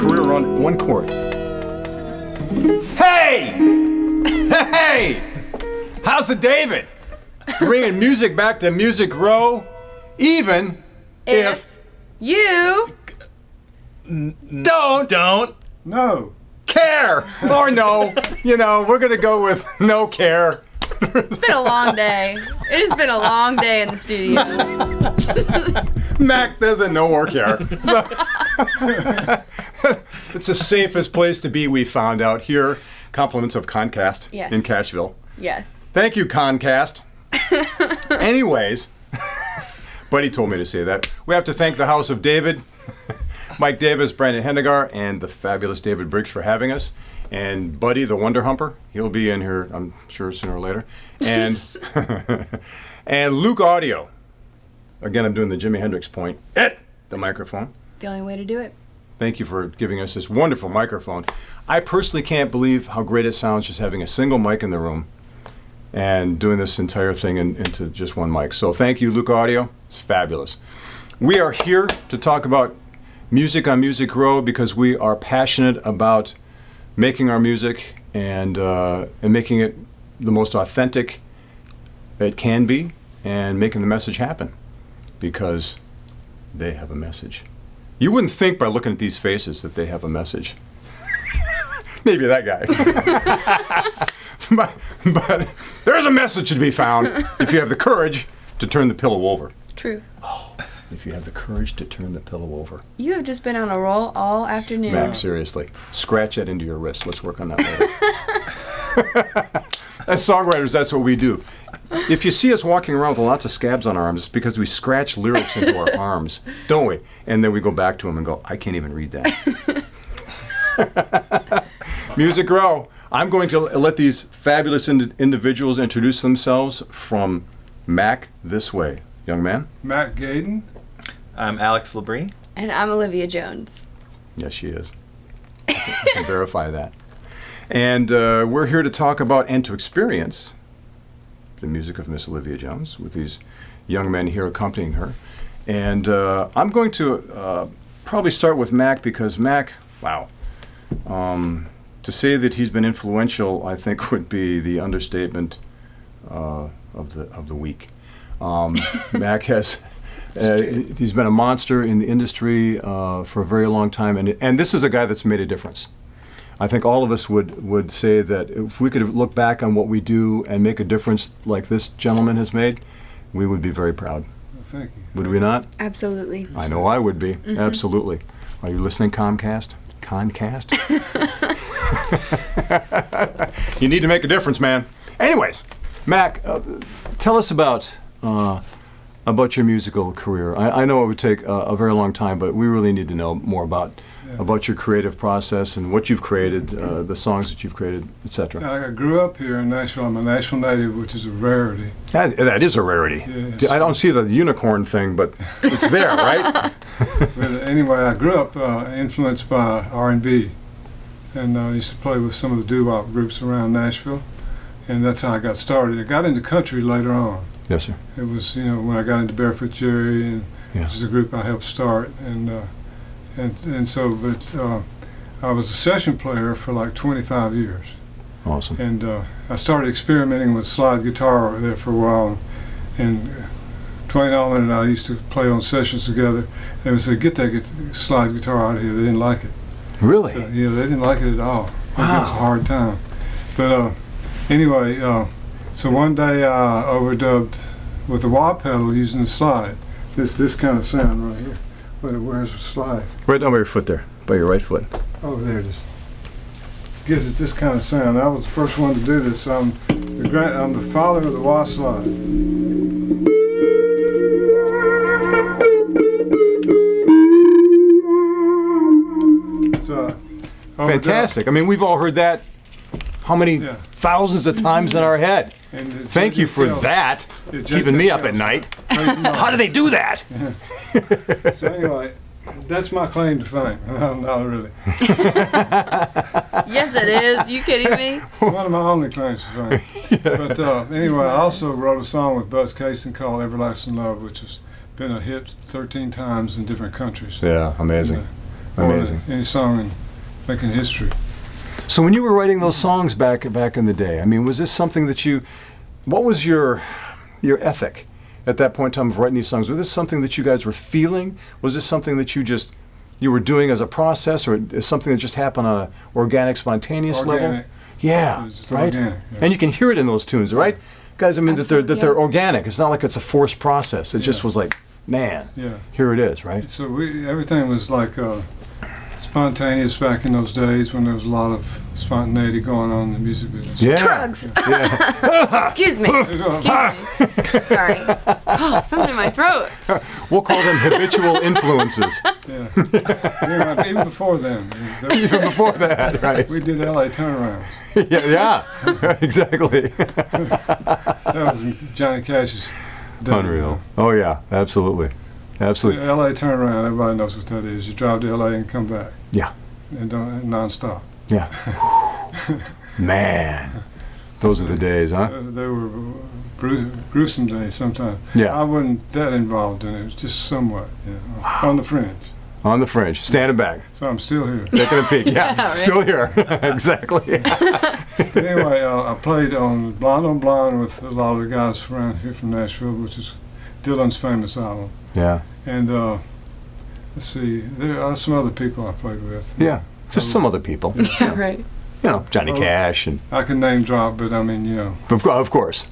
career on one chord. Hey! Hey! How's it, David? Bringing music back to Music Row, even if you don't No. care. Or no. You know, we're going to go with no care. It's been a long day. It has been a long day in the studio. Mac doesn't know or care. So it's the safest place to be, we found out here. Compliments of Concast in Cashville. Yes. Thank you, Concast. Anyways, Buddy told me to say that. We have to thank the House of David, Mike Davis, Brandon Hendegar, and the fabulous David Briggs for having us. And Buddy, the Wonder Humper, he'll be in here, I'm sure, sooner or later. And and Luke Audio. Again, I'm doing the Jimi Hendrix point at the microphone. The only way to do it. Thank you for giving us this wonderful microphone. I personally can't believe how great it sounds just having a single mic in the room and doing this entire thing into just one mic. So thank you, Luke Audio. It's fabulous. We are here to talk about music on Music Row because we are passionate about making our music and making it the most authentic it can be and making the message happen because they have a message. You wouldn't think by looking at these faces that they have a message. Maybe that guy. but there's a message to be found if you have the courage to turn the pillow over. True. Oh, if you have the courage to turn the pillow over. You have just been on a roll all afternoon. Max, seriously. Scratch that into your wrist. Let's work on that later. As songwriters, that's what we do. If you see us walking around with lots of scabs on our arms, it's because we scratch lyrics into our arms, don't we? And then we go back to them and go, I can't even read that. Music Row. I'm going to let these fabulous individuals introduce themselves from Mac this way. Young man? Matt Gayden. I'm Alex Labrie. And I'm Olivia Jones. Yes, she is. I can verify that. And we're here to talk about and to experience the music of Miss Olivia Jones with these young men here accompanying her. And I'm going to probably start with Mac because Mac, wow. To say that he's been influential, I think, would be the understatement of the week. Mac has he's been a monster in the industry for a very long time, and this is a guy that's made a difference. I think all of us would say that if we could look back on what we do and make a difference like this gentleman has made, we would be very proud. Well, thank you. Would we not? Absolutely. I know I would be. Mm-hmm. Absolutely. Are you listening, Comcast? Concast? You need to make a difference, man. Anyways, Mac, tell us about your musical career. I know it would take a very long time, but we really need to know more about your creative process and what you've created, the songs that you've created, etc. I grew up here in Nashville. I'm a Nashville native, which is a rarity. That is a rarity. Yes. I don't see the unicorn thing, but it's there, right? But anyway, I grew up influenced by R&B, and I used to play with some of the doo-wop groups around Nashville, and that's how I got started. I got into country later on. Yes, sir. It was, when I got into Barefoot Jerry, which is a group I helped start, and so, but I was a session player for like 25 years. Awesome. And I started experimenting with slide guitar there for a while, and Twain Allman and I used to play on sessions together. They would say, "Get that slide guitar out of here." They didn't like it. Really? So, they didn't like it at all. Wow. It was a hard time. But anyway, so one day I overdubbed with a wah pedal using the slide. This kind of sound right here. Where's the slide? Right down by your foot there, by your right foot. Oh, there it is. Gives it this kind of sound. I was the first one to do this. So I'm the father of the wah slide. So, fantastic. I mean, we've all heard that how many thousands of times in our head. Thank you for that, keeping me up at night. How do they do that? So anyway, that's my claim to fame. No, not really. Yes, it is. You kidding me? It's one of my only claims to fame. But anyway, I also wrote a song with Buzz Cason called Everlasting Love, which has been a hit 13 times in different countries. Yeah, amazing. Amazing. Any song and making history. So when you were writing those songs back in the day, I mean, was this something that what was your ethic at that point in time of writing these songs? Was this something that you guys were feeling? Was this something that you were doing as a process, or is something that just happened on an organic, spontaneous level? Organic. Yeah, It was right. organic, yeah. And you can hear it in those tunes, right? Guys, I mean, Absolutely, that they're yeah. organic. It's not like it's a forced process. It just Yeah. was like, man, Yeah. here it is, right? So everything was like spontaneous back in those days when there was a lot of spontaneity going on in the music business. Yeah. Drugs. Yeah. Excuse me. Excuse me. Sorry. Oh, something in my throat. We'll call them habitual influences. Yeah. Yeah, even before then. Even before that, right? We did LA turnarounds. yeah, exactly. That was in Johnny Cash's day. Unreal. Oh yeah, absolutely. Absolutely. LA turnaround, everybody knows what that is. You drive to LA and come back. Yeah. And don't non-stop. Yeah. Man, those were the days, huh? They were gruesome days sometimes. Yeah. I wasn't that involved in it. It was just somewhat, on the fringe. On the fringe, standing back, So I'm still here. taking a peek. Yeah, Yeah, right. still here. Exactly. Anyway, I played on Blonde with a lot of the guys around here from Nashville, which is Dylan's famous album. Yeah. And let's see, there are some other people I played with. Yeah. Just some other people. Yeah, right. You know, Johnny Oh. Cash and I can name drop, but I mean, of course.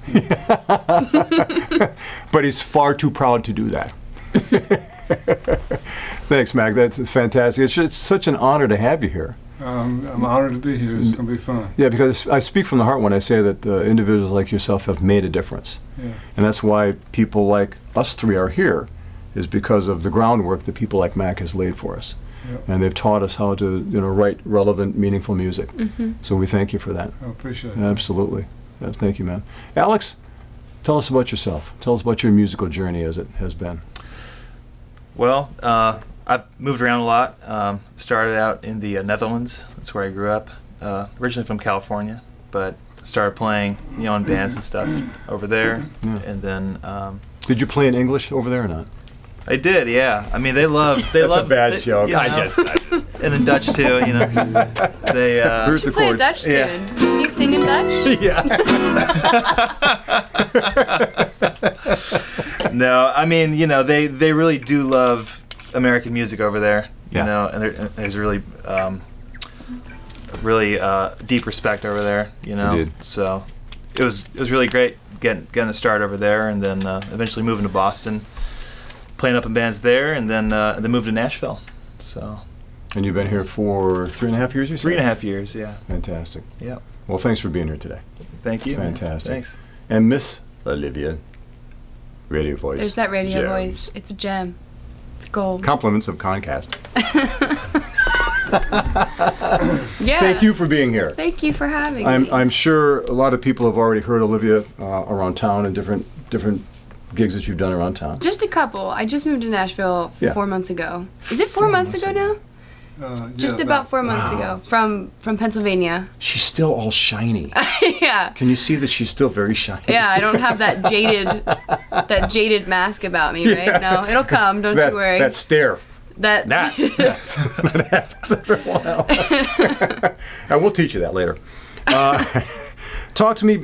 But he's far too proud to do that. Thanks, Mac. That's fantastic. It's such an honor to have you here. I'm honored to be here. It's going to be fun. Yeah, because I speak from the heart when I say that individuals like yourself have made a difference. Yeah. And that's why people like us three are here, is because of the groundwork that people like Mac has laid for us. Yep. And they've taught us how to, write relevant, meaningful music. Mm-hmm. So we thank you for that. I appreciate it. Absolutely. Yeah, thank you, man. Alex, tell us about yourself. Tell us about your musical journey as it has been. Well, I've moved around a lot. Started out in the Netherlands. That's where I grew up. Originally from California, but started playing, in bands and stuff over there. Yeah. And then Did you play in English over there or not? I did, yeah. I mean, they love. That's a bad joke. I just. And in Dutch too, They. Here's the Play a chord. Dutch tune. Yeah. Can you sing in Dutch? Yeah. No, I mean, they really do love American music over there, Yeah. and there's really, really deep respect over there, Indeed. So it was really great getting a start over there, and then eventually moving to Boston, playing up in bands there, and then moved to Nashville. So And you've been here for 3.5 years, you said? 3.5 years, yeah. Fantastic. Yeah. Well, thanks for being here today. Thank you. man. Fantastic. Thanks. And Miss Olivia, radio voice. There's that radio Gems. voice. It's a gem. It's gold. Compliments of Concast. Yeah. Thank you for being here. Thank you for having me. I'm sure a lot of people have already heard Olivia around town and different gigs that you've done around town. Just a couple. I just moved to Nashville Yeah. 4 months ago. Is it 4 months ago now? Just about 4 months ago from Pennsylvania. She's still all shiny. Yeah. Can you see that she's still very shiny? Yeah, I don't have that jaded mask about me, right? No, it'll come. Don't you worry. That stare. That That happens after a while. And we'll teach you that later. Talk to me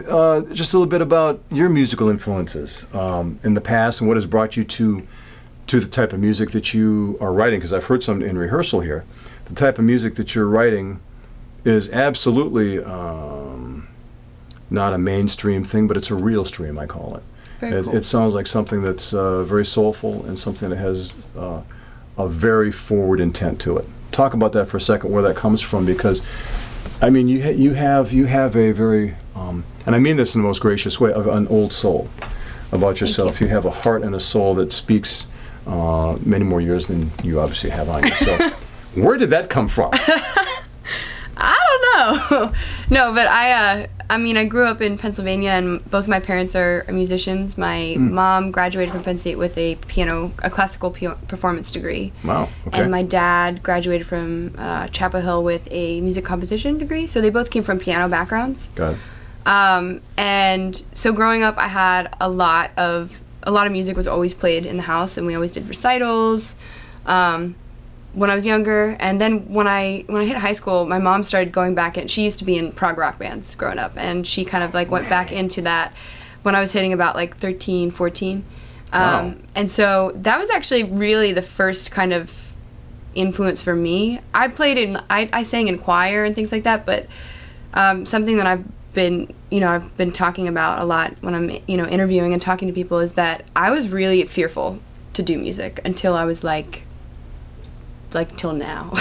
just a little bit about your musical influences in the past and what has brought you to the type of music that you are writing, because I've heard some in rehearsal here. The type of music that you're writing is absolutely not a mainstream thing, but it's a real stream, I call it. Very cool. It sounds like something that's very soulful and something that has a very forward intent to it. Talk about that for a second, where that comes from, because I mean, you have a very, and I mean this in the most gracious way, of an old soul about yourself. You have a heart and a soul that speaks many more years than you obviously have on you. So, where did that come from? I don't know. No, but I mean, I grew up in Pennsylvania, and both my parents are musicians. My mom graduated from Penn State with a classical performance degree. Wow. Okay. And my dad graduated from Chapel Hill with a music composition degree. So they both came from piano backgrounds. Got it. And so growing up, I had a lot of music was always played in the house, and we always did recitals. when I was younger, and then when I hit high school, my mom started going back in. She used to be in prog rock bands growing up, and she kind of like went back into that when I was hitting about like 13, 14. Wow. And so that was actually really the first kind of influence for me. I sang in choir and things like that, but something that I've been talking about a lot when I'm, interviewing and talking to people is that I was really fearful to do music until I was like till now.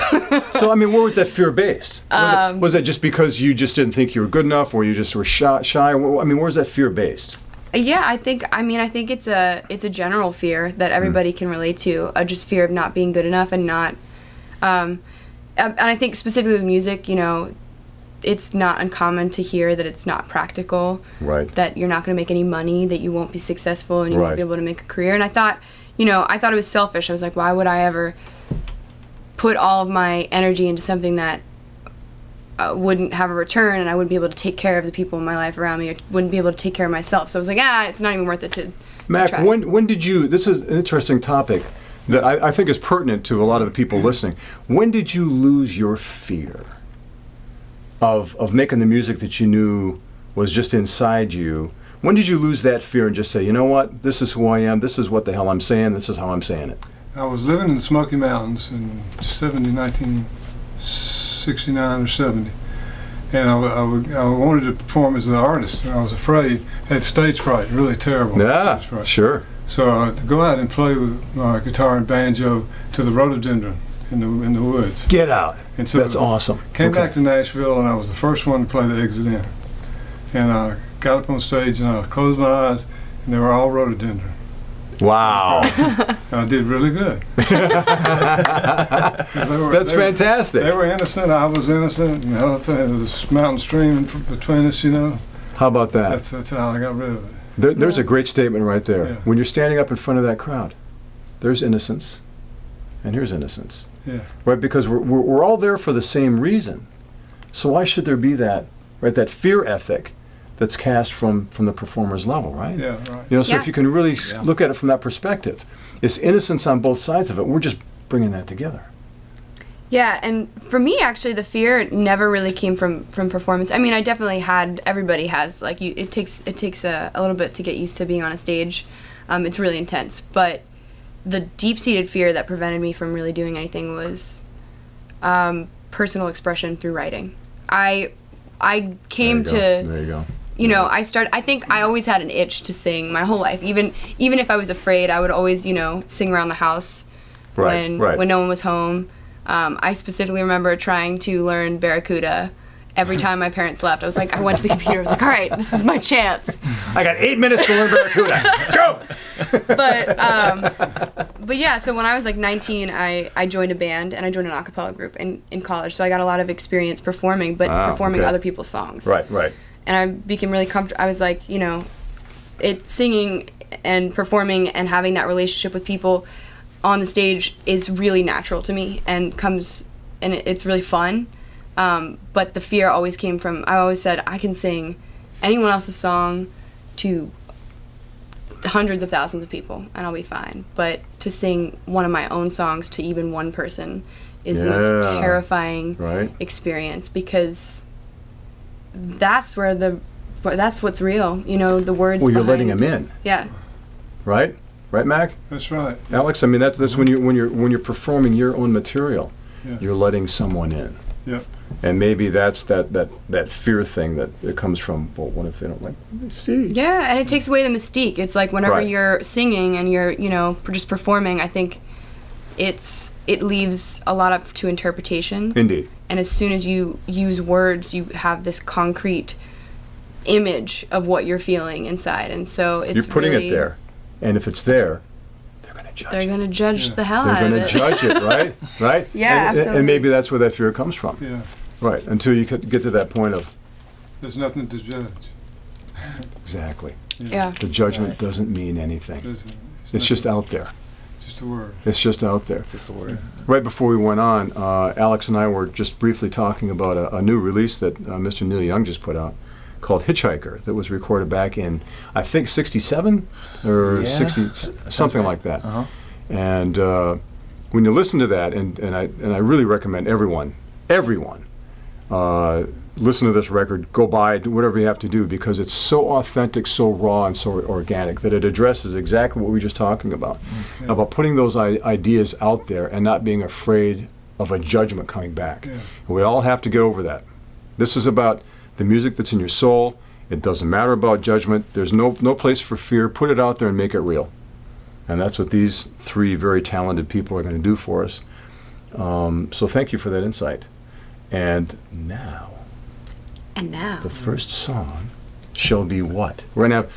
So, I mean, where was that fear based? Was it just because you just didn't think you were good enough, or you just were shy? I mean, where's that fear based? Yeah, I think it's a general fear that everybody can relate to, just fear of not being good enough and not, and I think specifically with music, it's not uncommon to hear that it's not practical, Right. that you're not going to make any money, that you won't be successful, and you Right. won't be able to make a career. And I thought it was selfish. I was like, why would I ever put all of my energy into something that wouldn't have a return, and I wouldn't be able to take care of the people in my life around me, or wouldn't be able to take care of myself. So I was like, it's not even worth it to Mac, try. when did you, this is an interesting topic that I think is pertinent to a lot of the people listening. When did you lose your fear of making the music that you knew was just inside you? When did you lose that fear and just say, you know what, this is who I am, this is what the hell I'm saying, this is how I'm saying it? I was living in the Smoky Mountains in 1969 or 70, and I wanted to perform as an artist, and I was afraid, had stage fright, really terrible Yeah, stage fright. sure. So to go out and play with my guitar and banjo to the rhododendron in the woods. Get out. And so That's awesome. Came Okay. back to Nashville, and I was the first one to play the Exit In. And I got up on stage, and I closed my eyes, and they were all rhododendron. Wow. And I did really good. That's fantastic. They were innocent, I was innocent, and the other thing, there was a mountain stream between us, How about that? That's how I got rid of it. There's a great statement right there. Yeah. When you're standing up in front of that crowd, there's innocence, and here's innocence. Yeah. Right, because we're all there for the same reason. So why should there be that fear ethic that's cast from the performer's level, right? Yeah, right. So Yeah. if you can really look at it from that perspective, it's innocence on both sides of it. We're just bringing that together. Yeah, and for me, actually, the fear never really came from performance. I mean, I definitely had. Everybody has. Like, it takes a little bit to get used to being on a stage. It's really intense. But the deep-seated fear that prevented me from really doing anything was personal expression through writing. I came to. There you go. I think I always had an itch to sing my whole life. Even if I was afraid, I would always, sing around the house when no one was home. I specifically remember trying to learn Barracuda every time my parents left. I was like, I went to the computer, I was like, all right, this is my chance. I got 8 minutes to learn Barracuda. Go! But yeah, so when I was like 19, I joined a band, and I joined an a cappella group in college. So I got a lot of experience performing, but performing okay. other people's songs. Right. And I became really comfortable. I was like, singing and performing and having that relationship with people on the stage is really natural to me, and it's really fun. But the fear always came from, I always said, I can sing anyone else's song to hundreds of thousands of people, and I'll be fine. But to sing one of my own songs to even one person is the most terrifying experience, because that's what's real. The words. Well, you're behind, letting them in. Yeah. Right, Mac? That's right. Alex, I mean that's when you're performing your own material, Yeah. you're letting someone in. Yep. And maybe that's that fear thing that it comes from. Well, what if they don't like what they see? Yeah, and it takes away the mystique. It's like whenever Right. you're singing and you're just performing, I think it leaves a lot up to interpretation. Indeed. And as soon as you use words, you have this concrete image of what you're feeling inside, and so it's You're putting really, it there, and if it's there, they're going to judge They're it. going to judge the hell They're out of going it. to judge it, right? Right? Yeah, and absolutely. maybe that's where that fear comes from. Yeah. Right, until you could get to that point of, There's nothing to judge. exactly. Yeah. The judgment doesn't mean anything. It's just nothing, out there. just a word. It's just out there. Just a word. Right before we went on, Alex and I were just briefly talking about a new release that Mr. Neil Young just put out called Hitchhiker, that was recorded back in, I think, 67 or Yeah, 60, something right. like that. Uh-huh. And when you listen to that, and I really recommend everyone, listen to this record, go buy it, do whatever you have to do, because it's so authentic, so raw, and so organic that it addresses exactly what we were just talking about, about putting those ideas out there and not being afraid of a judgment coming back. Yeah. We all have to get over that. This is about the music that's in your soul. It doesn't matter about judgment. There's no place for fear. Put it out there and make it real. And that's what these three very talented people are going to do for us. So thank you for that insight. And now, the first song shall be what? We're going to have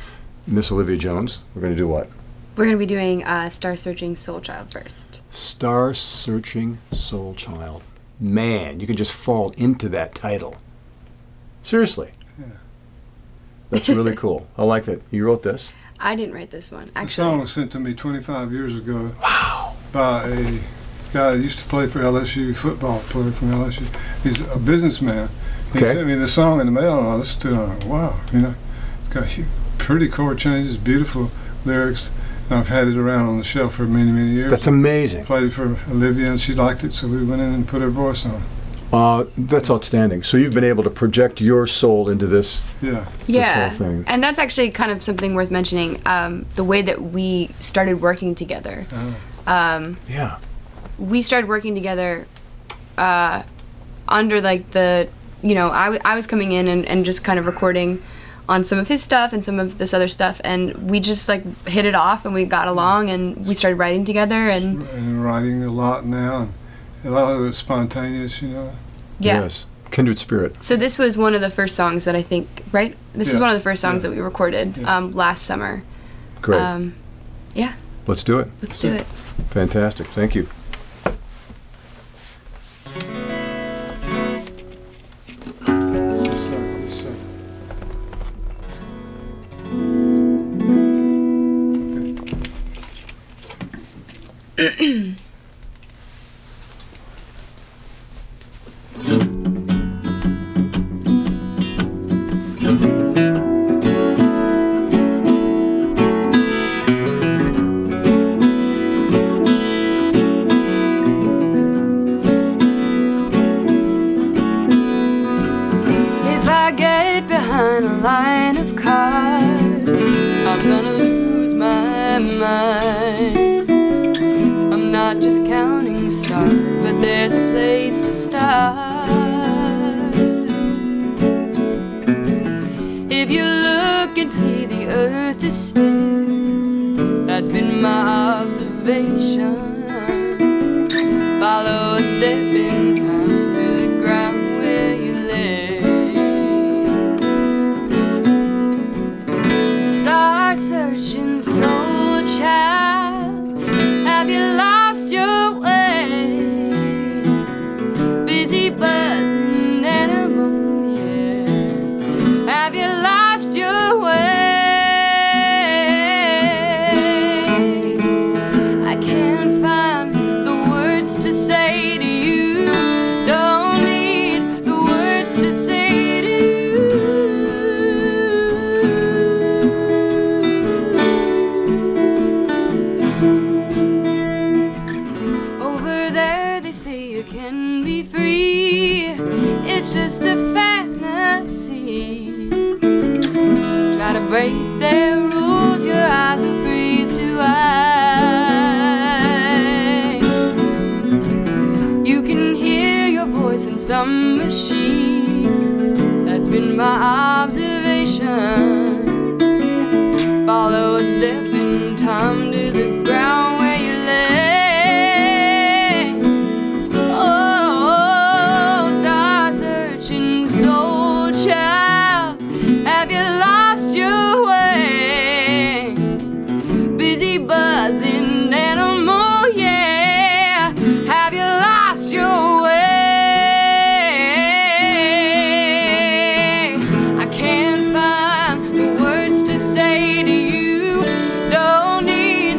Miss Olivia Jones. We're going to do what? We're going to be doing Star Searching Soul Child first. Star Searching Soul Child. Man, you can just fall into that title. Seriously. Yeah. That's really cool. I like that. You wrote this? I didn't write this one, The actually. song was sent to me 25 years ago. Wow. By a guy that used to play for LSU, football player from LSU. He's a businessman. He Okay. sent me the song in the mail, and I listened to it, and I went, wow, it's got pretty chord changes, beautiful lyrics, and I've had it around on the shelf for many, many years. That's amazing. Played it for Olivia, and she liked it, so we went in and put her voice on it. That's outstanding. So you've been able to project your soul into this. Yeah. Yeah, whole thing. and that's actually kind of something worth mentioning. The way that we started working together. Yeah. We started working together under like the, I was coming in and just kind of recording on some of his stuff and some of this other stuff, and we just like hit it off and we got along and we started writing together And writing a lot now, and a lot of it's spontaneous, yeah. Yes. Kindred spirit. So this was one of the first songs that I think, right? This was Yeah. one of the first songs Yeah. that we recorded Yeah. last summer. Great. Yeah, Let's do it. let's do it. Fantastic. Thank you. If I get behind a line of cars, I'm gonna lose my mind. I'm not just counting stars, but there's a place to start. If you look and see the earth is still, that's been my observation. Follow a step in time to the ground where you lay. Star searching soul child, have you lost your way? Busy buzzing animal, yeah. Have you lost your way? I can't find the words to say to you. Don't need the words to say to you. Over there they say you can be free. It's just a fantasy. Try to break their rules, your eyes will freeze to ice. You can hear your voice in some machine. That's been my observation. Follow a step in time to the ground where you lay. Oh, star searching soul child, have you lost your way? Busy buzzing animal, yeah. Have you lost your way? I can't find the words to say to you. Don't need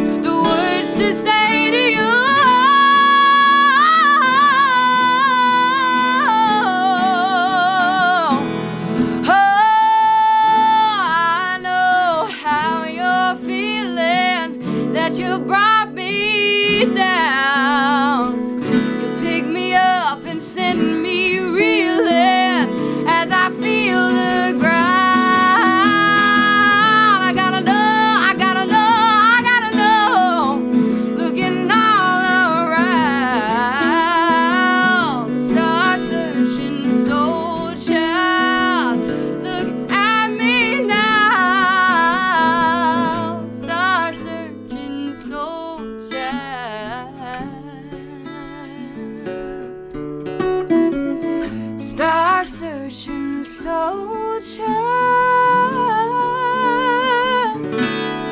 soldier,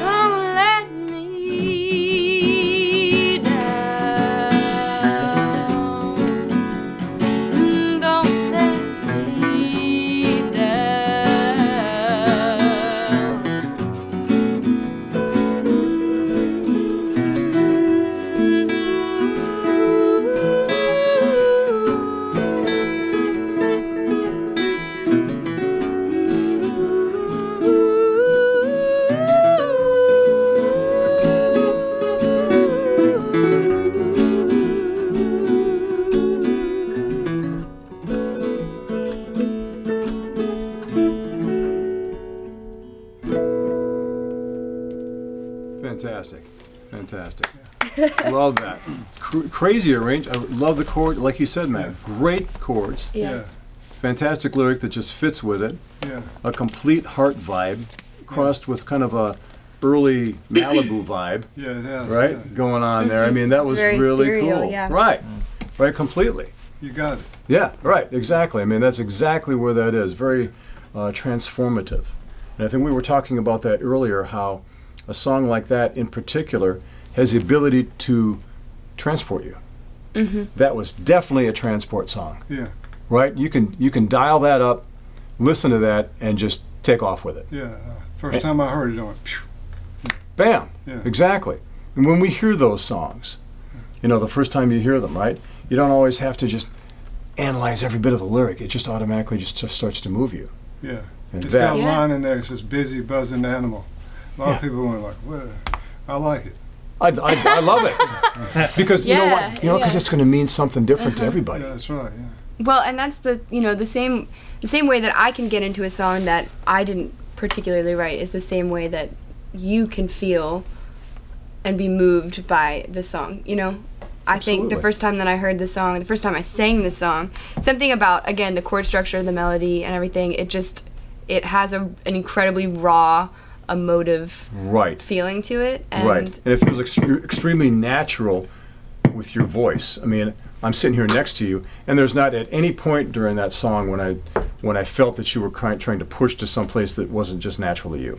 don't let me down. Don't let me Fantastic. Fantastic. Love that. Crazy arrange. I love the chord. Like you said, man, great chords. Yeah. Fantastic lyric that just fits with it. Yeah. A complete heart vibe crossed with kind of a early Malibu vibe, Yeah, it has. right? Yeah. Going on there. I mean, that It's was very really ethereal, cool. yeah. Right. Right, completely. You got it. Yeah, right, exactly. I mean, that's exactly where that is. Very transformative. And I think we were talking about that earlier, how a song like that in particular has the ability to transport you. Mm-hmm. That was definitely a transport song, Yeah. right? You can dial that up, listen to that, and just take off with it. Yeah. First time I heard it, I went, phew. Bam! Yeah. Exactly. And when we hear those songs, you know, the first time you hear them, right? You don't always have to just analyze every bit of the lyric. It just automatically just starts to move you. Yeah. And It's got a that, Yeah. line in there that says busy buzzing animal. A lot Yeah. of people went like, well, I like it. I love it because you know Yeah, what? You know, because yeah. it's going to mean something different to everybody. Yeah, that's right. Yeah. Well, and that's the same way that I can get into a song that I didn't particularly write is the same way that you can feel and be moved by the song. You know, I think Absolutely. the first time that I heard the song, the first time I sang the song, something about again the chord structure, the melody, and everything. It has an incredibly raw, emotive Right. feeling to it, and Right. And it feels extremely natural with your voice. I mean, I'm sitting here next to you, and there's not at any point during that song when I felt that you were trying to push to some place that wasn't just natural to you.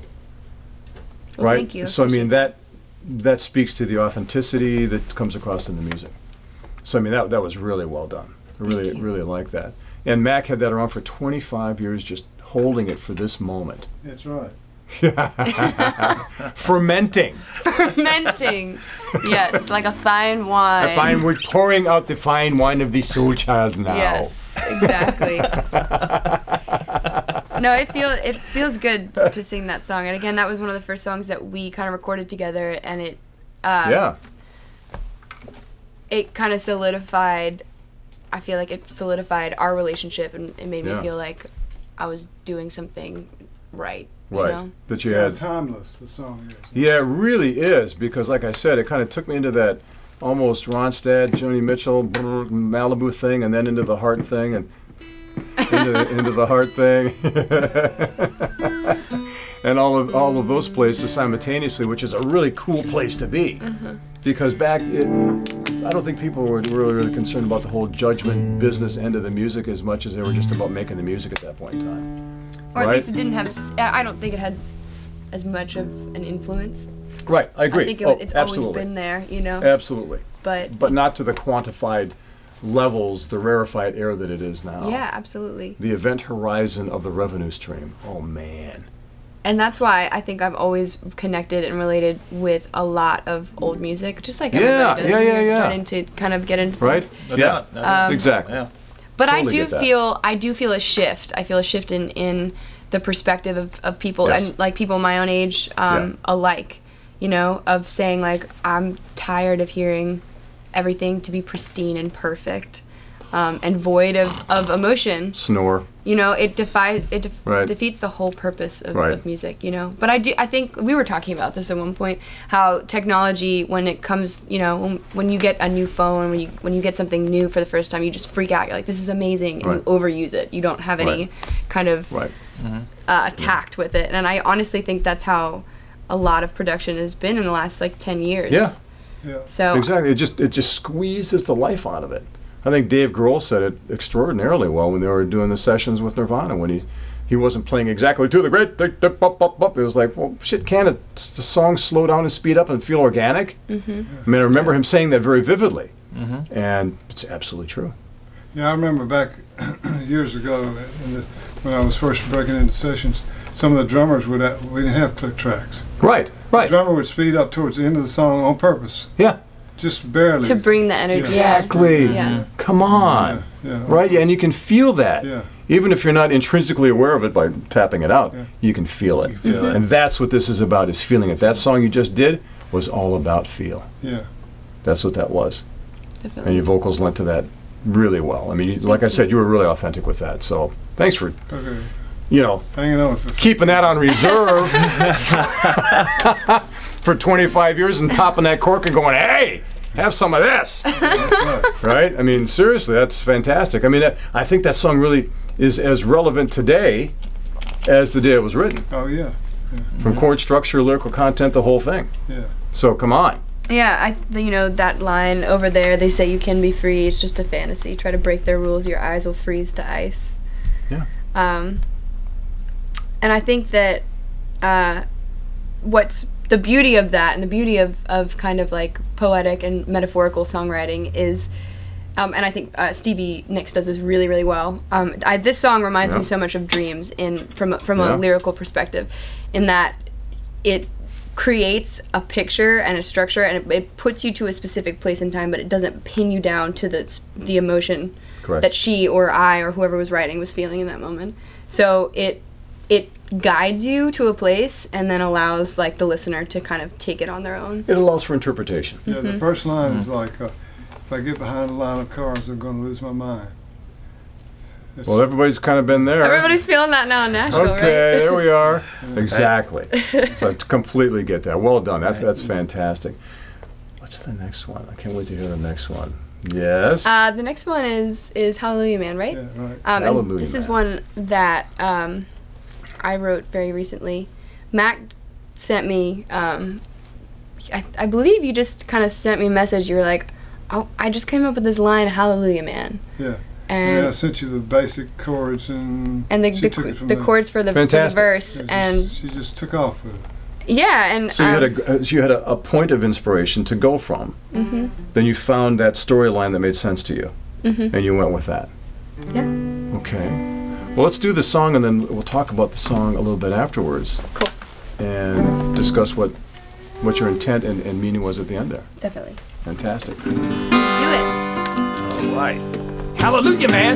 well, Right. thank you. So I mean Appreciate that speaks to the authenticity that comes across in the music. So I mean that was really well done. I really you. really like that. And Mac had that around for 25 years, just holding it for this moment. That's right. Fermenting. fermenting. Yes, like a fine wine. We're pouring out the fine wine of the soul child now. Yes, exactly. No, it feels good to sing that song. And again, that was one of the first songs that we kind of recorded together, and it Yeah. it kind of solidified. I feel like it solidified our relationship, and it made me Yeah. feel like I was doing something right. You Right. know? That you Yeah, had. timeless, the song is. Yeah, it really is, because like I said, it kind of took me into that almost Ronstadt, Joni Mitchell, Malibu thing, and then into the heart thing, and into the heart thing, and all of those places simultaneously, which is a really cool place to be, because I don't think people were really concerned about the whole judgment business end of the music as much as they were just about making the music at that point in time. Or at Right. least it didn't have. I don't think it had as much of an influence. Right, I agree. I think it's absolutely. always been there, you know. Absolutely. But Not to the quantified levels, the rarefied air that it is now. yeah, absolutely. The event horizon of the revenue stream. Oh, man. And that's why I think I've always connected and related with a lot of old music, just like Yeah, everybody does yeah, when yeah, you're yeah. starting to kind of get into Right? things. No Yeah, doubt, no doubt. exactly. Yeah. But Totally get that. I do feel a shift. I feel a shift in the perspective of people Yes. and like people my own age Yeah. alike, you know, of saying like I'm tired of hearing everything to be pristine and perfect. And void of emotion. Snore. You know, it Right. defeats the whole purpose of, Right. of music, you know. But I think we were talking about this at one point, how technology, when it comes, you know, when you get a new phone, when you get something new for the first time, you just freak out. You're like, this is amazing, and Right. you overuse it. You don't have any Right. kind of Right. tact with it. And I honestly think that's how a lot of production has been in the last like 10 years. Yeah. Yeah. So Exactly. It just squeezes the life out of it. I think Dave Grohl said it extraordinarily well when they were doing the sessions with Nirvana, when he wasn't playing exactly to the great, it was like, well, shit, can't the song slow down and speed up and feel organic? Mm-hmm. I mean, I remember him saying that very vividly, Mm-hmm. and it's absolutely true. Yeah, I remember back years ago when I was first breaking into sessions, some of the drummers we didn't have click tracks. Right, The right. drummer would speed up towards the end of the song on purpose, Yeah, just barely. To bring the energy. exactly. Yeah. Come on. Yeah. Right, and you can feel that. Yeah. Even if you're not intrinsically aware of it by tapping it out, Yeah. you can feel it. You feel it. And that's what this is about, is feeling it. That song you just did was all about feel. Yeah. That's what that was. And Definitely. your vocals lent to that really well. I mean, like I said, you were really authentic with that. So thanks for, Okay. hanging on for keeping that on reserve for 25 years and popping that cork and going, hey, have some of this. That's right. Right? I mean, seriously, that's fantastic. I mean, I think that song really is as relevant today as the day it was written. Oh yeah. From chord structure, lyrical content, the whole thing. Yeah. So come on. Yeah, that line over there, they say you can be free, it's just a fantasy. Try to break their rules, your eyes will freeze to ice. Yeah. And I think that what's the beauty of that, and the beauty of kind of like poetic and metaphorical songwriting is, and I think Stevie Nicks does this really, really well. This song reminds Yeah. me so much of Dreams from Yeah. a lyrical perspective, in that it creates a picture and a structure, and it puts you to a specific place in time, but it doesn't pin you down to the emotion Correct. that she or I or whoever was writing was feeling in that moment. So it guides you to a place and then allows like the listener to kind of take it on their own. It allows for interpretation. Yeah. The first line is like, if I get behind a line of cars, I'm going to lose my mind. It's- Well, everybody's kind of been there. Everybody's feeling that now in Nashville, Okay, right? there we are. Exactly. So I completely get that. Well done. That's fantastic. What's the next one? I can't wait to hear the next one. Yes. The next one is Hallelujah Man, right? Yeah, right. And Hallelujah this is Man. one that I wrote very recently. Mac sent me, I believe you just kind of sent me a message. You were like, oh, I just came up with this line, Hallelujah Man. Yeah. And Yeah, I sent you the basic chords and the took it from the chords for the Fantastic. verse, Yeah, and she just took off with it. yeah, and So you had a point of inspiration to go from. mhm, Then you found that storyline that made sense to you, mhm, and you went with that. yeah, Okay. Well, let's do the song, and then we'll talk about the song a little bit afterwards, cool, and discuss what your intent and meaning was at the end there. definitely. Fantastic. Do it. All right. Hallelujah, man.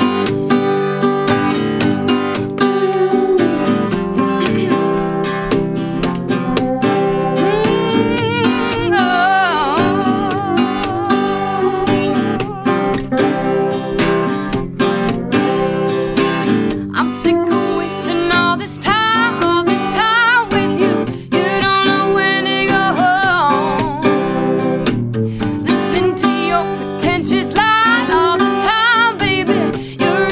I'm sick of wasting all this time with you. You don't know when to go home. Listening to your pretentious lie all the time, baby. You're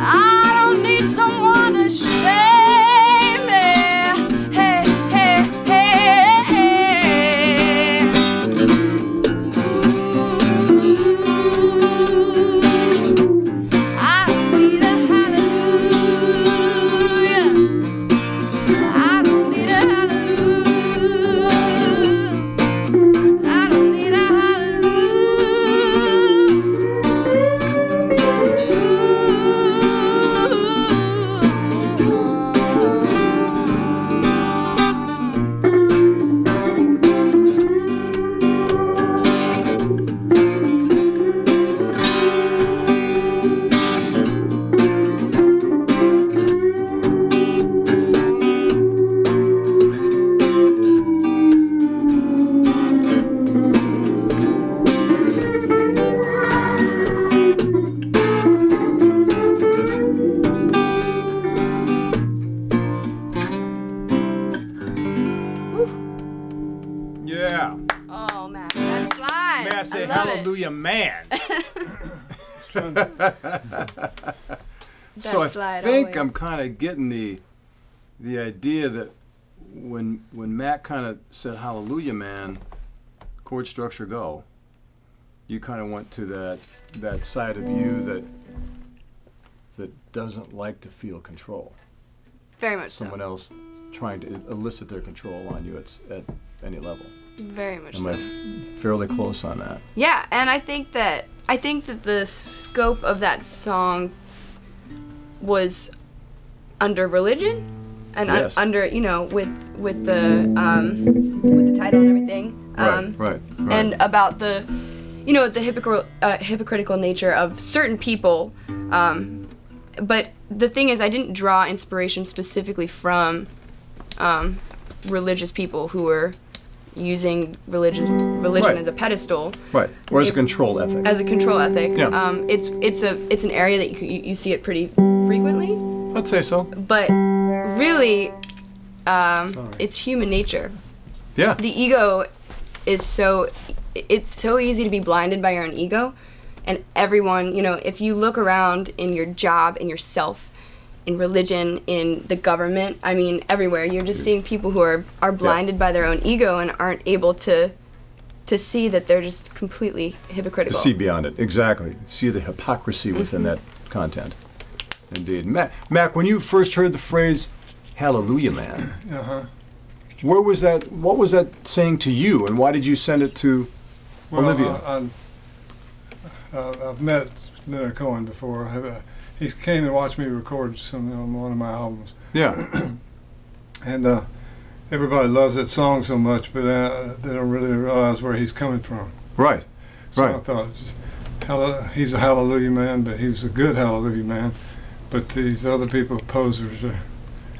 I don't need someone to shame me. Hey, hey, hey, hey. Ooh, I don't need a hallelujah. I don't need a hallelujah. I don't need a Yeah. Oh, Matt, that slide. May I say love it. hallelujah, man. So I slide think always. I'm kind of getting the idea that when Matt kind of said hallelujah, man, chord structure go, you kind of went to that side of you that doesn't like to feel control. Very much Someone so. else trying to elicit their control on you at any level. Very much Am so. I fairly close on that? Yeah, and I think that the scope of that song was under religion and Yes. under, you know, with the title and everything. Right. And about the, you know, the hypocritical nature of certain people. But the thing is, I didn't draw inspiration specifically from religious people who were using religion Right. as a pedestal, Right. Or as a control ethic. as a control ethic. Yeah. It's an area that you see it pretty frequently, I'd say so. but really, it's human nature. Yeah. The ego is it's so easy to be blinded by your own ego, and everyone, you know, if you look around in your job, in yourself, in religion, in the government, I mean, everywhere, you're just seeing people who are blinded by their own ego and aren't able to see that they're just completely To hypocritical. see beyond it. Exactly. See the hypocrisy within that content. Indeed. Mac, when you first heard the phrase hallelujah, man, Uh-huh. what was that saying to you, and why did you send it to Olivia? I've met Leonard Cohen before. He came and watched me record some on one of my albums, Yeah. and everybody loves that song so much, but they don't really realize where he's coming from. Right. So I Right. thought, he's a hallelujah man, but he was a good hallelujah man. But these other people, posers, are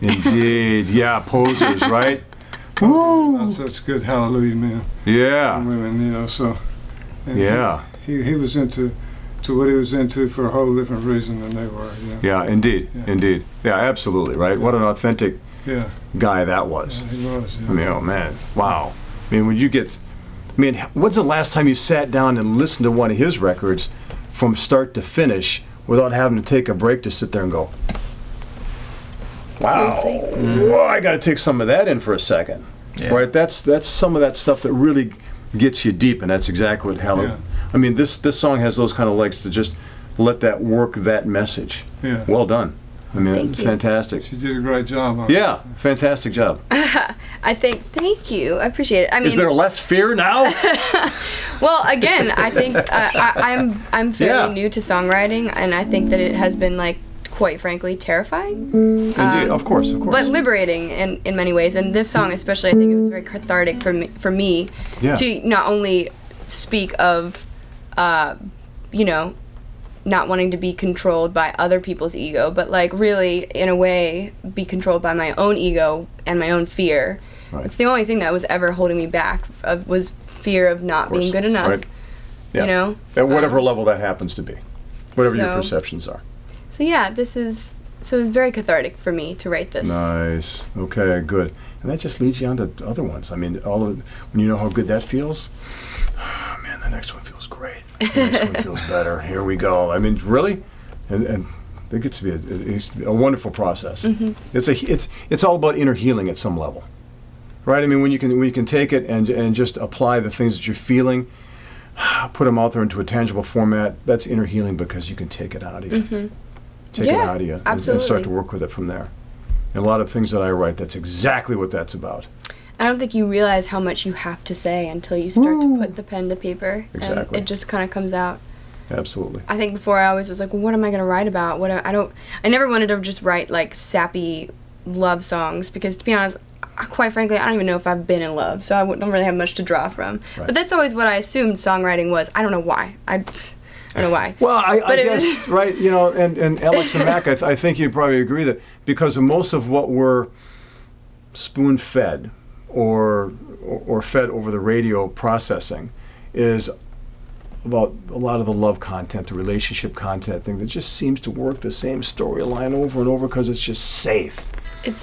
Indeed. Yeah. Posers. Right. not such good hallelujah men Yeah. and women, you know. So and Yeah. he was into what he was into for a whole different reason than they were. You know? Yeah. Indeed. Yeah. Indeed. Yeah. Absolutely. Right. What an authentic Yeah, guy that was. he was. Yeah. I mean, oh man, wow. I mean, when's the last time you sat down and listened to one of his records from start to finish without having to take a break to sit there and go, wow, Seriously? Whoa, I got to take some of that in for a second. Yeah. Right? That's some of that stuff that really gets you deep, and that's exactly what Yeah. I mean, this song has those kind of legs to just let that work that message. Yeah. Well done. I mean, Thank you. fantastic. She did a great job on it. Yeah, fantastic job. I think, thank you, I appreciate it. I mean, Is there less fear now? well, again, I think I'm fairly Yeah. new to songwriting, and I think that it has been, like, quite frankly, terrifying. Indeed, of course. But liberating in many ways, and this song especially, I think it was very cathartic for me Yeah. to not only speak of, you know, not wanting to be controlled by other people's ego, but like really, in a way, be controlled by my own ego and my own fear. Right. It's the only thing that was ever holding me back, was fear of not being good enough. Right. Yeah. You know? At whatever level that happens to be, whatever your So- perceptions are. So yeah, it was very cathartic for me to write this. Nice. Okay, good. And that just leads you on to other ones. I mean, when you know how good that feels, man, the next one feels great. The next one feels better. Here we go. I mean, really? And It gets to be a wonderful process. Mm-hmm. It's all about inner healing at some level, right? I mean, when you can take it and just apply the things that you're feeling, put them out there into a tangible format. That's inner healing because you can take it out of you, take it out of you, and start to work with it from there. And a lot of things that I write, that's exactly what that's about. I don't think you realize how much you have to say until you start to put the pen to paper. Exactly. And it just kind of comes out. Absolutely. I think before I always was like, well, what am I going to write about? I never wanted to just write like sappy love songs because, to be honest, quite frankly, I don't even know if I've been in love, so I don't really have much to draw from. Right. But that's always what I assumed songwriting was. I don't know why. I don't know why. Well, I guess, right, you know, and Alex and Mac, I think you'd probably agree that because of most of what we're spoon-fed or fed over the radio processing is about a lot of the love content, the relationship content thing that just seems to work the same storyline over and over because it's just safe.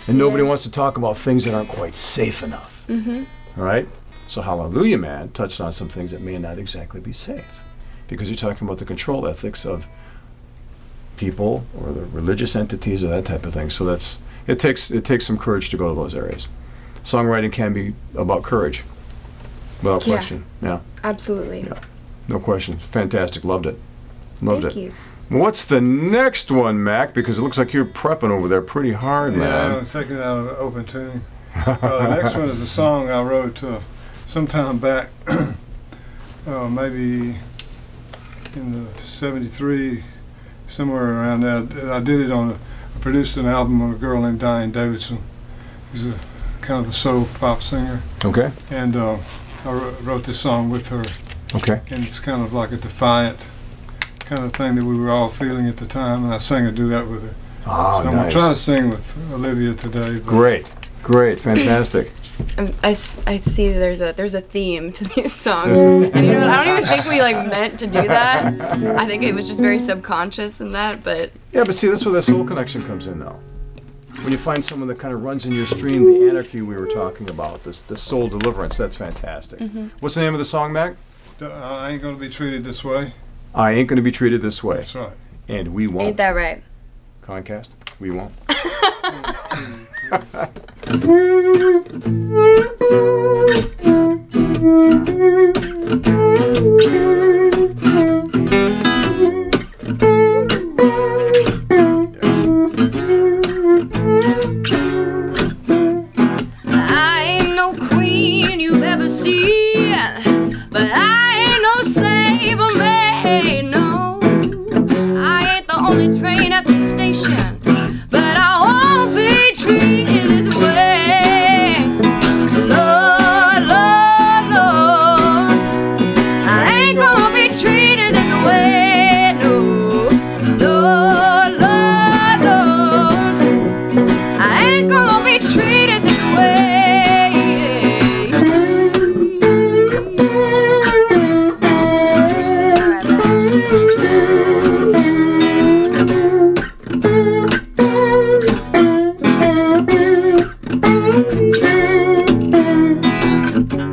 And nobody wants to talk about things that aren't quite safe enough. All right? So Hallelujah Man touched on some things that may not exactly be safe because you're talking about the control ethics of people or the religious entities or that type of thing. So it takes some courage to go to those areas. Songwriting can be about courage, without question. Yeah. Absolutely. Yeah. No question. Fantastic. Loved it. Loved it. Thank you. What's the next one, Mac? Because it looks like you're prepping over there pretty hard, man. Yeah, I'm taking it out of open tuning. The next one is a song I wrote sometime back, maybe in the '73, somewhere around there. I did it I produced an album on a girl named Diane Davidson. She's a kind of a soul pop singer. Okay. And I wrote this song with her. Okay. And it's kind of like a defiant kind of thing that we were all feeling at the time, and I sang a duet with her. Oh, so I'm going to try to sing with Olivia today. Great, fantastic. I see there's a theme to these songs, and you know what? I don't even think we like meant to do that. I think it was just very subconscious in that, but Yeah, but see, that's where that soul connection comes in, though. When you find someone that kind of runs in your stream, the anarchy we were talking about, the soul deliverance, that's fantastic. What's the name of the song, Mac? I ain't going to be treated this way. I ain't going to be treated this way. That's right. And we won't. ain't that right? Concast? We won't. I ain't no queen you've ever seen, but I ain't no slave or maid, no. I ain't the only train at the station, but I won't be treated this way. Lord, Lord, Lord, I ain't gonna be treated this way, no. Lord, Lord, Lord, I ain't gonna be treated this way.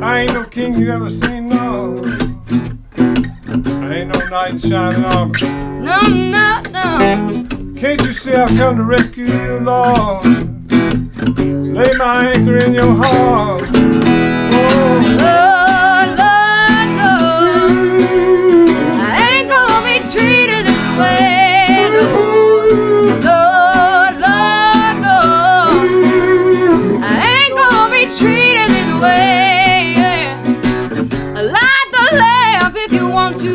I ain't no king you ever seen, no. I ain't no knight in shining armor. No, no, no. Can't you see I've come to rescue you, Lord? Lay my anchor in your heart. Oh, Lord, Lord, Lord, I ain't gonna be treated this way, no. Lord, Lord, Lord, I ain't gonna be treated this way. Light the lamp if you want to.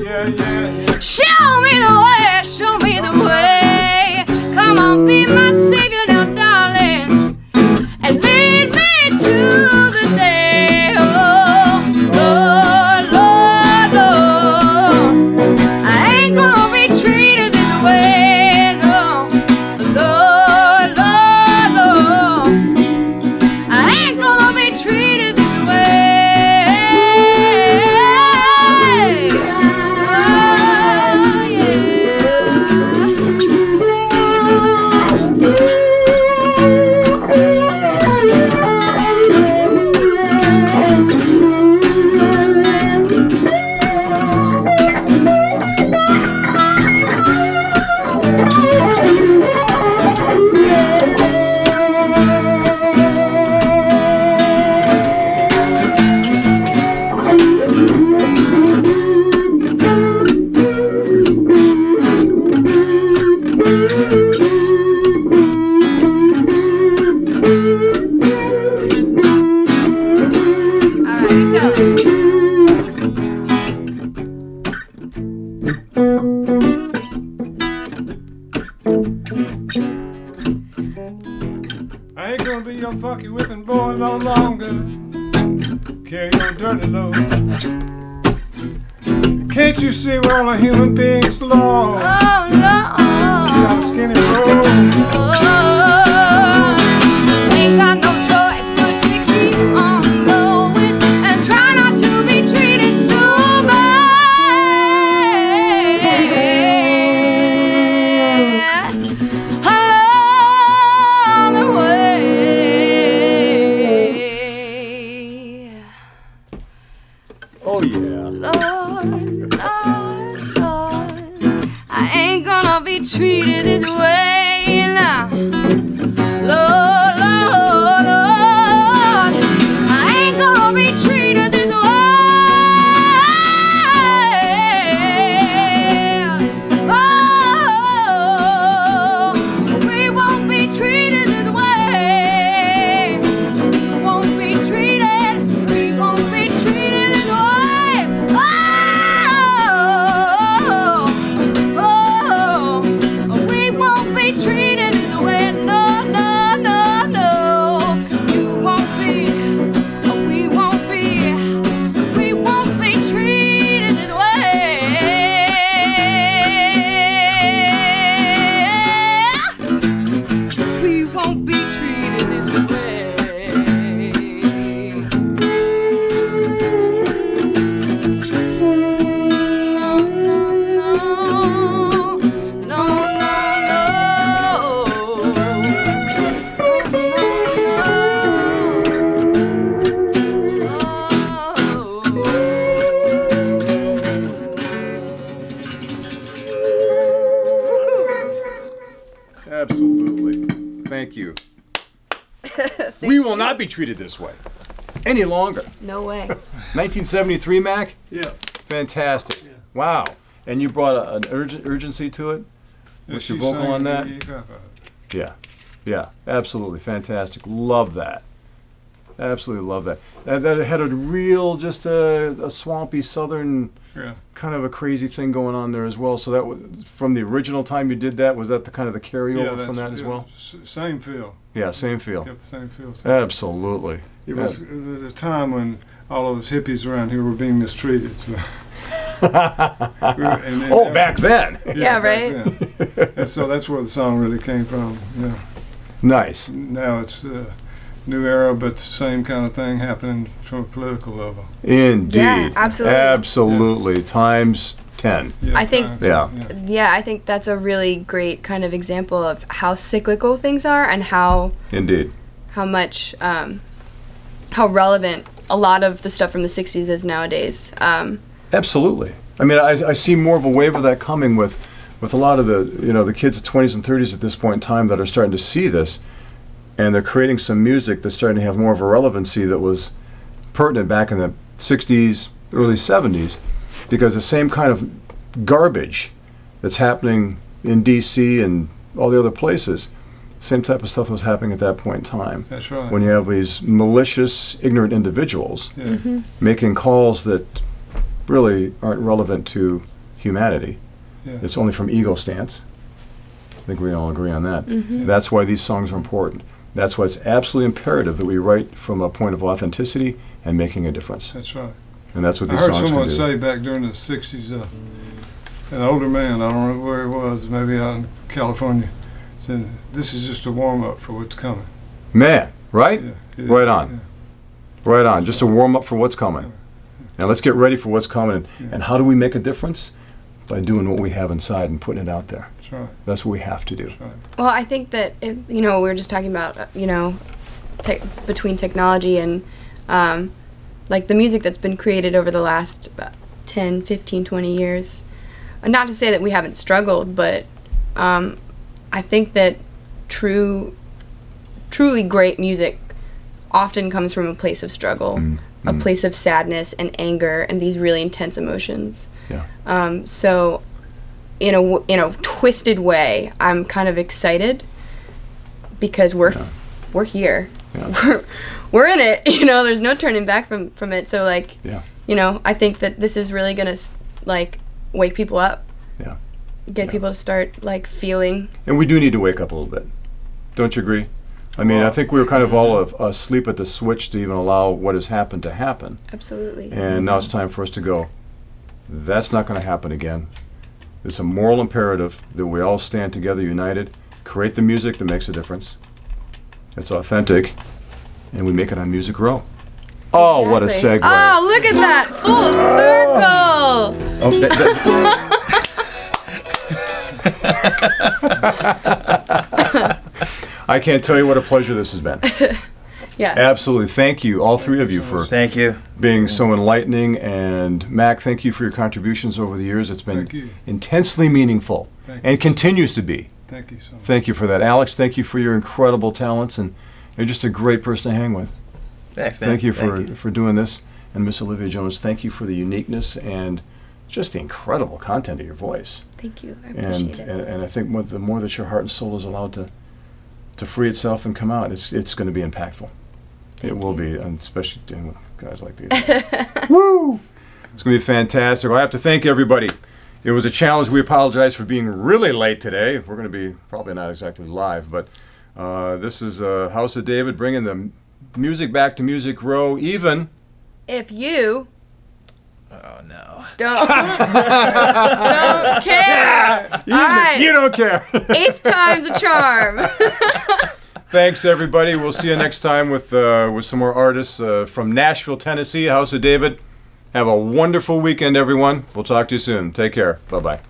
yeah. Show me the way, show me the way. Come on, be my savior now, darling, and lead me to I ain't gonna be your funky whipping boy no longer. Carry your dirty load. Can't you see we're all a human beings, Lord? Oh, no. You got a skinny road. Ain't got no choice but to keep on going and try not to be treated so bad along the way. Oh, yeah. Lord, Lord, Lord, I ain't gonna be treated this way now. Lord, Lord, Lord, I ain't gonna be treated this way. Oh, we won't be treated this way. We won't be treated. We won't be treated this way. We won't be treated this way. No, no, no, no. You won't be. We won't be. We won't be treated this way. We won't be treated this way. No, no, no. No, no, Absolutely. Thank you. We will not be treated this way any longer. no way. 1973, Mac? Yeah. Fantastic. Yeah. Wow. And you brought an urgency to it? What's your vocal on that? Yeah. Yeah. Absolutely. Fantastic. Love that. Absolutely love that. That had a real, just a swampy southern Yeah. kind of a crazy thing going on there as well. So that was from the original time you did that. Was that the kind of the carryover from that as well? Same feel. Yeah, same feel. Kept the same feel. Absolutely. It was the time when all of us hippies around here were being mistreated. So. Oh, back then. Yeah, back right? then. And so that's where the song really came from. Yeah. Nice. Now it's new era, but the same kind of thing happening from a political level. Indeed. Yeah, absolutely. Absolutely. Times 10. Yeah, I think- Yeah. Yeah, I think that's a really great kind of example of how cyclical things are and how Indeed. much how relevant a lot of the stuff from the 60s is nowadays. Absolutely. I mean, I see more of a wave of that coming with a lot of the kids of 20s and 30s at this point in time that are starting to see this, and they're creating some music that's starting to have more of a relevancy that was pertinent back in the 60s, early 70s, because the same kind of garbage that's happening in D.C. and all the other places, same type of stuff was happening at that point in time. That's right. When you have these malicious, ignorant individuals Yeah. making calls that really aren't relevant to humanity. Yeah. It's only from ego stance. I think we all agree on that. That's why these songs are important. That's why it's absolutely imperative that we write from a point of authenticity and making a difference. That's right. And that's what I these heard songs someone can do. say back during the 60s, an older man, I don't know where he was, maybe out in California, said, this is just a warm-up for what's coming. Man, right? Yeah. Right on. Right on. Just a warm up for what's coming. Now let's get ready for what's coming. And how do we make a difference? By doing what we have inside and putting it out there. That's right. That's what we have to do. That's right. Well, I think that if, we were just talking about between technology and like the music that's been created over the last 10, 15, 20 years. Not to say that we haven't struggled, but I think that truly great music often comes from a place of struggle, a place of sadness and anger and these really intense emotions. Yeah. So in a twisted way, I'm kind of excited because we're here. Yeah. We're in it, there's no turning back from it. So like, Yeah. I think that this is really going to like wake people up. Yeah. Get people to start like feeling. And we do need to wake up a little bit. Don't you agree? I mean, I think we were kind of all asleep at the switch to even allow what has happened to happen. Absolutely. And now it's time for us to go, that's not going to happen again. It's a moral imperative that we all stand together united, create the music that makes a difference. It's authentic, and we make it on Music Row. Oh, what a segue. Oh, look at that. Full circle. I can't tell you what a pleasure this has been. Yeah. Absolutely. Thank you, all three of you, for Thank you. being so enlightening. And Mac, thank you for your contributions over the years. It's been intensely meaningful and continues to be. Thank you so much. Thank you for that. Alex, thank you for your incredible talents, and you're just a great person to hang with. Thanks, man. Thank you for doing this. And Miss Olivia Jones, thank you for the uniqueness and just the incredible content of your voice. Thank you. I appreciate it. And I think the more that your heart and soul is allowed to free itself and come out, it's going to be impactful. It will be, and especially dealing with guys like these. Woo! It's going to be fantastic. I have to thank everybody. It was a challenge. We apologize for being really late today. We're going to be probably not exactly live, but this is House of David bringing the music back to Music Row, even If you Oh, no. don't care. you, All right. you don't care. 8th time's a charm. Thanks, everybody. We'll see you next time with some more artists from Nashville, Tennessee, House of David. Have a wonderful weekend, everyone. We'll talk to you soon. Take care. Bye-bye.